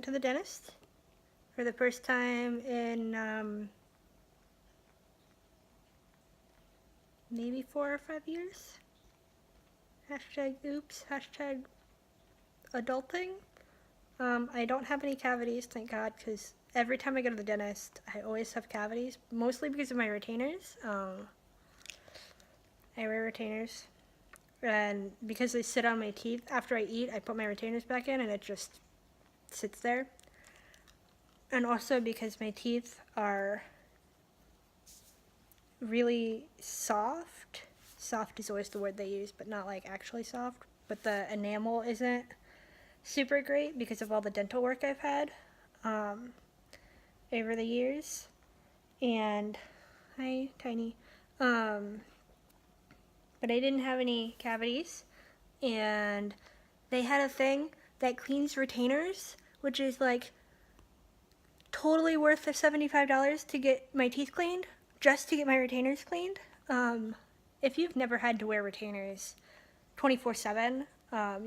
went to the dentist for the first time in maybe 4 or 5 years. Hashtag oops, hashtag adulting. I don't have any cavities, thank God, because every time I go to the dentist, I always have cavities, mostly because of my retainers. I wear retainers, and because they sit on my teeth, after I eat, I put my retainers back in, and it just sits there. And also because my teeth are really soft. Soft is always the word they use, but not like actually soft. But the enamel isn't super great because of all the dental work I've had over the years. And hi, Tiny. But I didn't have any cavities, and they had a thing that cleans retainers, which is like totally worth the $75 to get my teeth cleaned, just to get my retainers cleaned. If you've never had to wear retainers 24/7,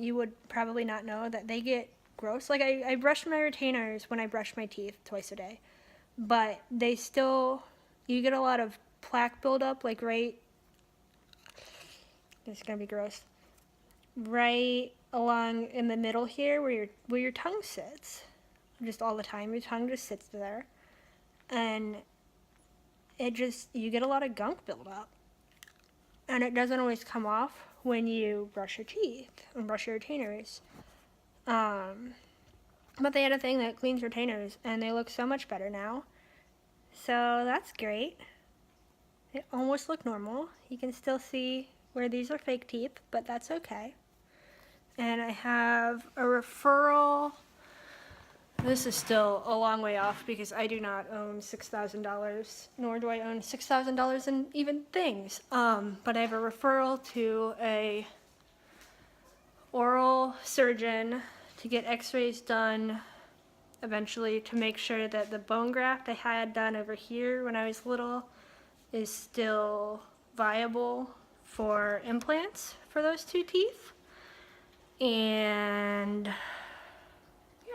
you would probably not know that they get gross. Like I brush my retainers when I brush my teeth twice a day, but they still, you get a lot of plaque buildup, like right, this is gonna be gross, right along in the middle here where your tongue sits. Just all the time, your tongue just sits there, and you get a lot of gunk buildup, and it doesn't always come off when you brush your teeth and brush your retainers. But they had a thing that cleans retainers, and they look so much better now. So that's great. They almost look normal. You can still see where these are fake teeth, but that's okay. And I have a referral. This is still a long way off because I do not own $6,000, nor do I own $6,000 in even things. But I have a referral to a oral surgeon to get x-rays done eventually to make sure that the bone graft I had done over here when I was little is still viable for implants for those 2 teeth. And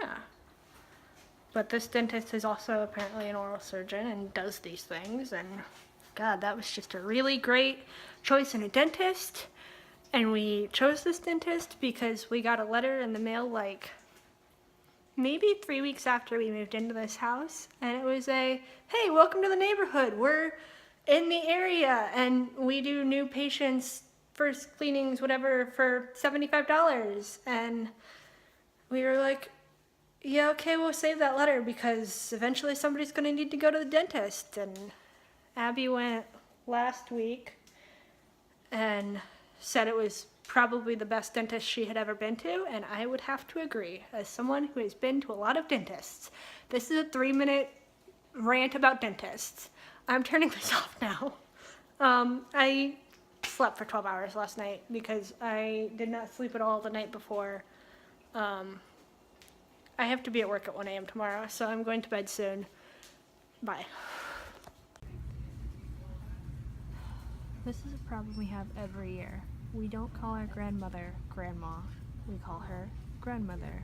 yeah. But this dentist is also apparently an oral surgeon and does these things, and God, that was just a really great choice in a dentist. And we chose this dentist because we got a letter in the mail like maybe 3 weeks after we moved into this house, and it was hey, welcome to the neighborhood. We're in the area, and we do new patients, first cleanings, whatever, for $75. And we were like, yeah, okay, we'll save that letter because eventually somebody's going to need to go to the dentist. And Abby went last week and said it was probably the best dentist she had ever been to, and I would have to agree. As someone who has been to a lot of dentists, this is a 3-minute rant about dentists. I'm turning this off now. I slept for 12 hours last night because I did not sleep at all the night before. I have to be at work at 1 a.m. tomorrow, so I'm going to bed soon. Bye. This is a problem we have every year. We don't call our grandmother grandma. We call her grandmother.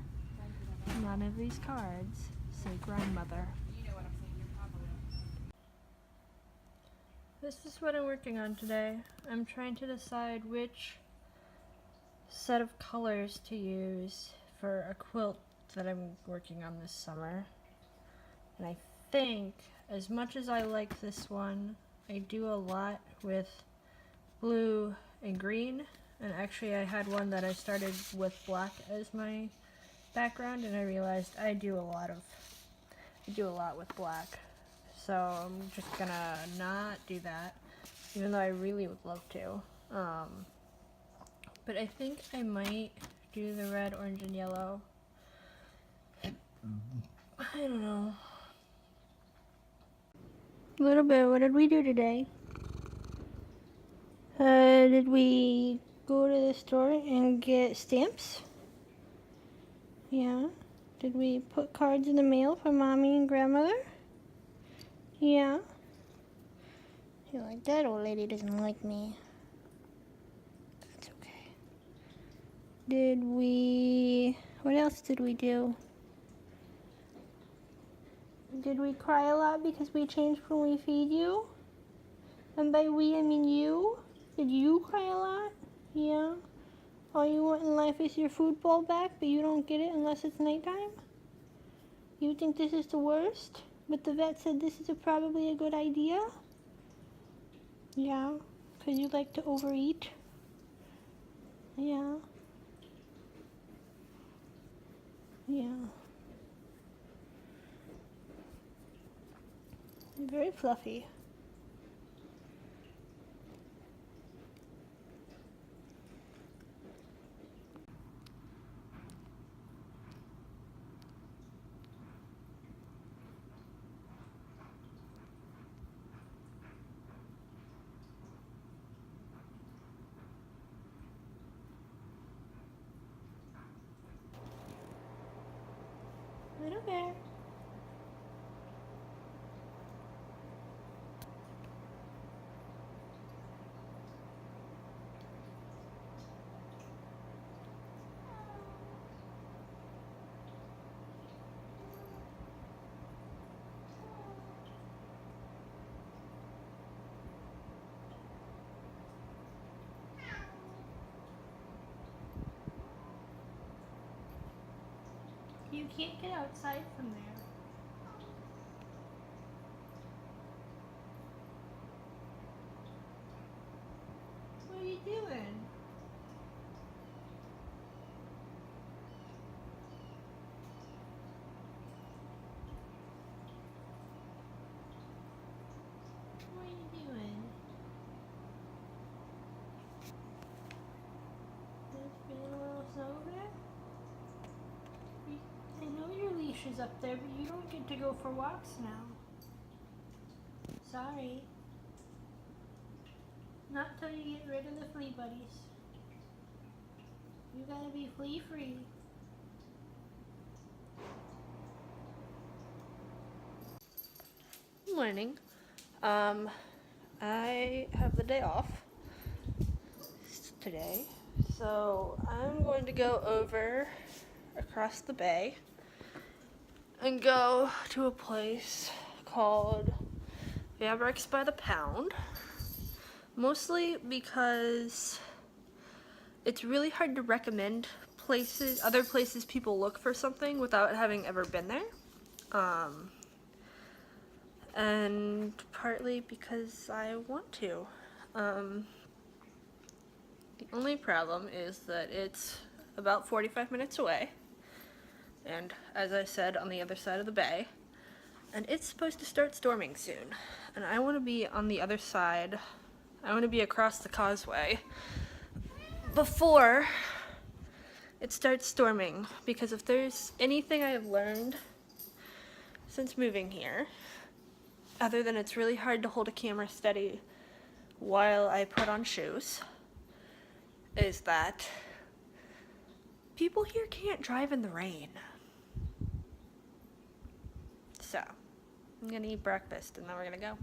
None of these cards say grandmother. This is what I'm working on today. I'm trying to decide which set of colors to use for a quilt that I'm working on this summer. And I think, as much as I like this one, I do a lot with blue and green. And actually I had one that I started with black as my background, and I realized I do a lot with black. So I'm just gonna not do that, even though I really would love to. But I think I might do the red, orange, and yellow. I don't know. A little bit. What did we do today? Did we go to the store and get stamps? Yeah. Did we put cards in the mail for Mommy and Grandmother? Yeah. You're like, that old lady doesn't like me. That's okay. What else did we do? Did we cry a lot because we changed when we feed you? And by we, I mean you. Did you cry a lot? Yeah. All you want in life is your food bowl back, but you don't get it unless it's nighttime? You think this is the worst? But the vet said this is probably a good idea? Yeah, because you like to overeat? Yeah. Yeah. You're very fluffy. I don't care. You can't get outside from there. What are you doing? What are you doing? Just being a little sober? I know your leash is up there, but you don't get to go for walks now. Sorry. Not till you get rid of the flea buddies. You gotta be flea free. Good morning. I have the day off today, so I'm going to go over across the bay and go to a place called Fabrics by the Pound, mostly because it's really hard to recommend other places people look for something without having ever been there, and partly because I want to. The only problem is that it's about 45 minutes away, and as I said, on the other side of the bay, and it's supposed to start storming soon, and I want to be on the other side. I want to be across the causeway before it starts storming, because if there's anything I have learned since moving here, other than it's really hard to hold a camera steady while I put on shoes, is that people here can't drive in the rain. So, I'm gonna eat breakfast and then we're gonna go.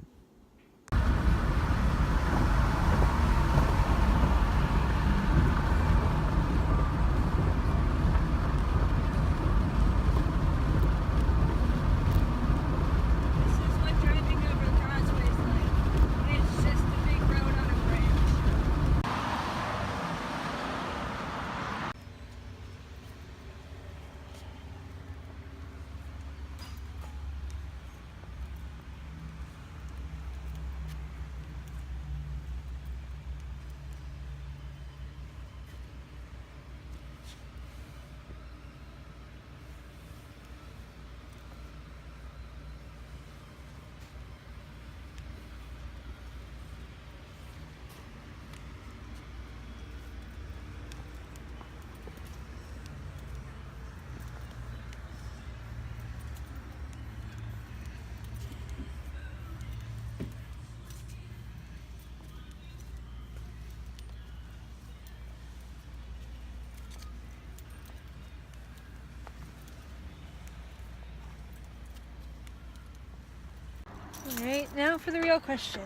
Alright, now for the real question.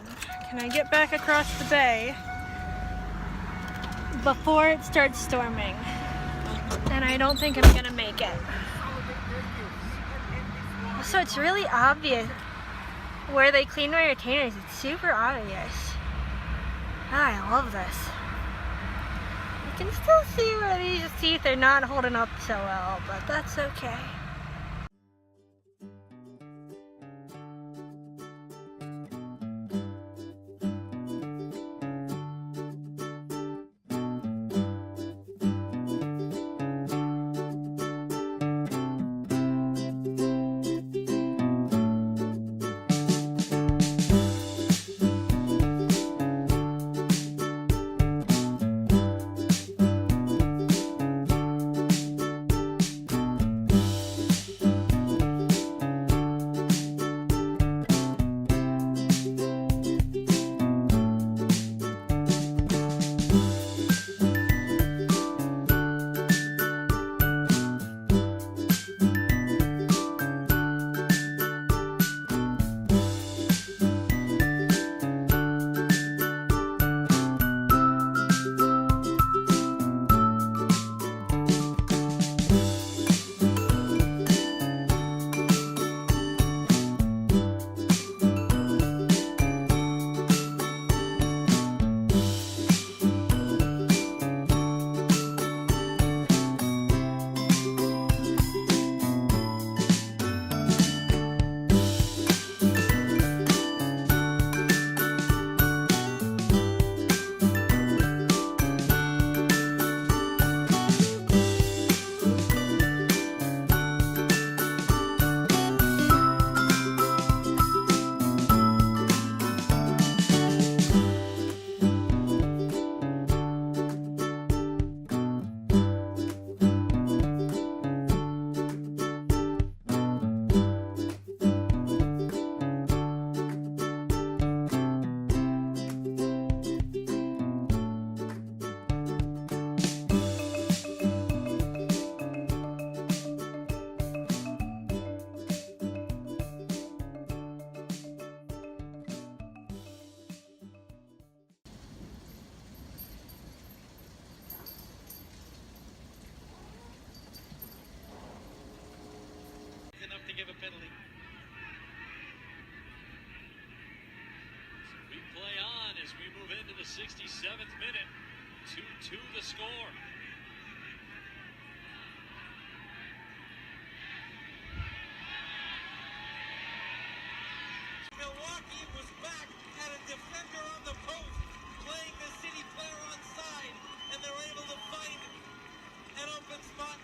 Can I get back across the bay before it starts storming? And I don't think I'm gonna make it. Also, it's really obvious where they clean my retainers. It's super obvious. I love this. You can still see where these teeth are not holding up so well, but that's okay. Enough to give a penalty. So we play on as we move into the 67th minute. 2-2 the score. Milwaukee was back at a defender on the post, playing the city player on side, and they're able to find an open spot